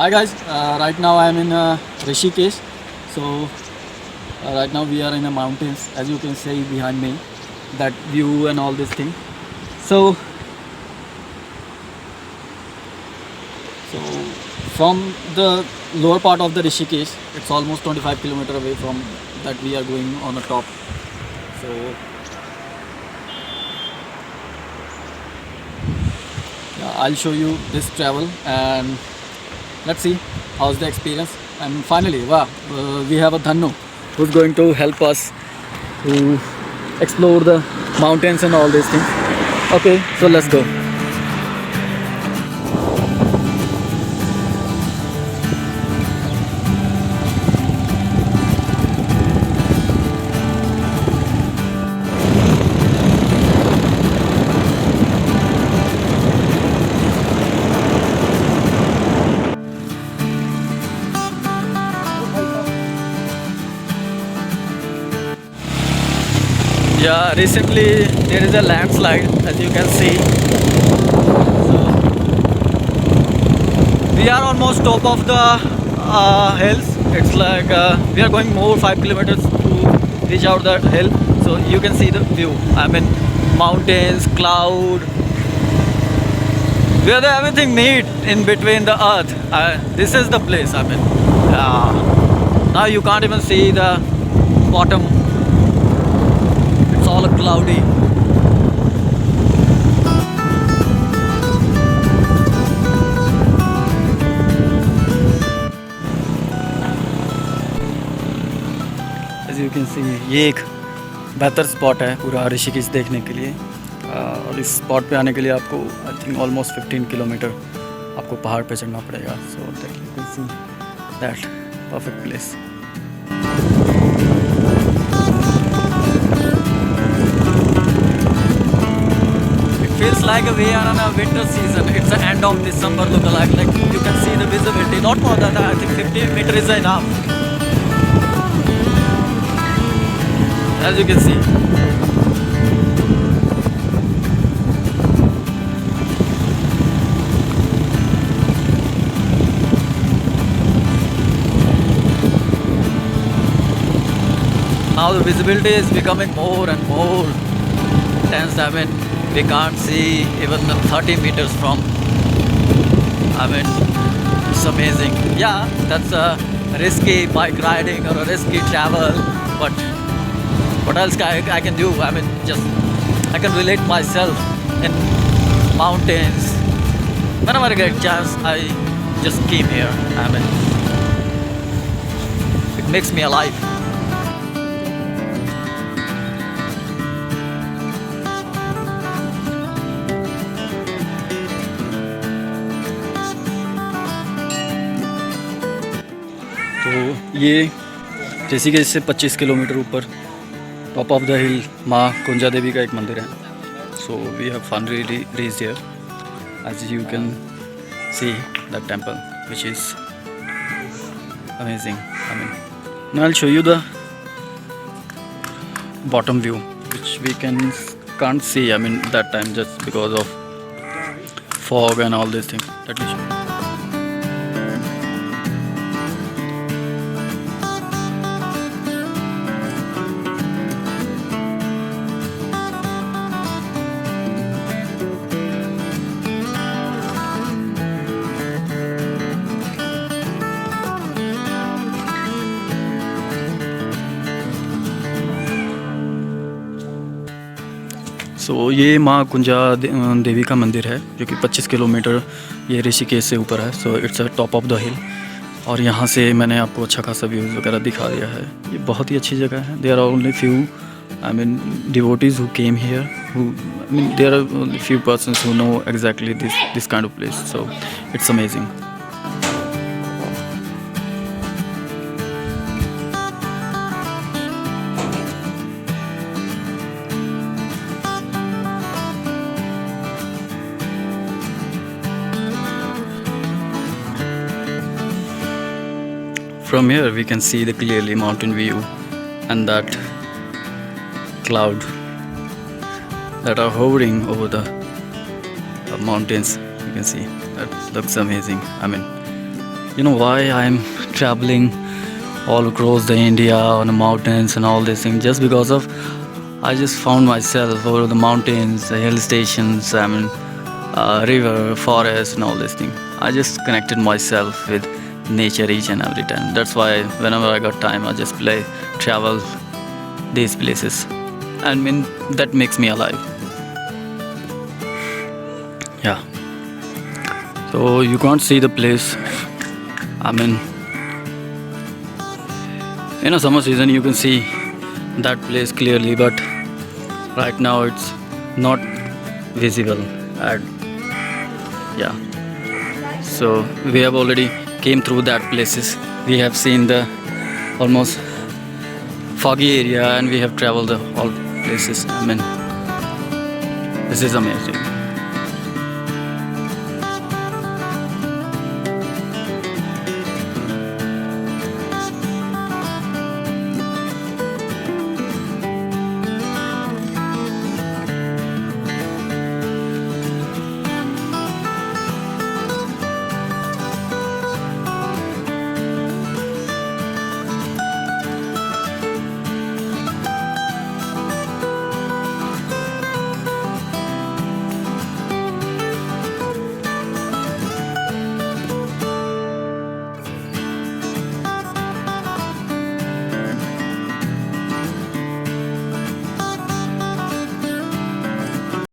Hi guys, right now I am in Rishikesh. So right now we are in the mountains, as you can see behind me, that view and all this thing. So so from the lower part of the Rishikesh, it's almost 25 kilometer away from that we are going on the top. So yeah, I'll show you this travel and let's see how's the experience. And finally, wow, we have a Dhannu who's going to help us to explore the mountains and all these things. Okay, so let's go. Yeah, recently there is a landslide, as you can see. So we are almost top of the hills. It's like we are going more 5 kilometers to reach out that hill. So you can see the view. I mean, mountains, cloud. We have everything meet in between the earth. This is the place. I mean, now you can't even see the bottom. It's all cloudy. As you can see, ये एक बेहतर spot है पूरा ऋषिकेश देखने के लिए। और इस स्पॉट पे आने के लिए आपको आई थिंक ऑलमोस्ट 15 किलोमीटर आपको पहाड़ पे चढ़ना पड़ेगा। So that you can see that perfect place. Feels like we are on a winter season. It's the end of December look like you can see the visibility. Not more than that, I think 15 meters is enough. As you can see. Now the visibility is becoming more and more intense. I mean, we can't see even 30 meters from. I mean, it's amazing. Yeah, that's a risky bike riding or a risky travel, but what else I can do? I mean, just I can relate myself in mountains. Whenever I get a chance, I just came here. I mean, it makes me alive. तो ये ऋषिकेश से 25 kilometre ऊपर top of the हिल माँ कुंजा देवी का एक मंदिर है। So we have finally reached here, as you can see that temple which is amazing. I mean now I will show you the bottom view which we can't see, I mean, that time just because of fog and all these things. Let me show you. सो ये माँ कुंजा देवी का मंदिर है जो कि 25 kilometre ये ऋषिकेश से ऊपर है। So it's a top of the हिल और यहाँ से मैंने आपको अच्छा खासा व्यूज़ वगैरह दिखा दिया है। ये बहुत ही अच्छी जगह है। There are only few I mean devotees who came here, who I mean there are only few persons who know exactly this kind of place. So it's amazing. From here we can see the clearly mountain view and that cloud that are hovering over the mountains. You can see that looks amazing. I mean, You know why I'm traveling all across the India on the mountains and all these things? Just because of I just found myself over the mountains, the hill stations, river, forest, and all these things. I just connected myself with nature each and every time. That's why whenever I got time, I just travel these places. I mean, that makes me alive. Yeah. So you can't see the place. I mean, in a summer season, you can see that place clearly, but right now it's not visible. And yeah, so we have already came through that places. We have seen the almost foggy area, and we have traveled the all places. I mean, this is amazing.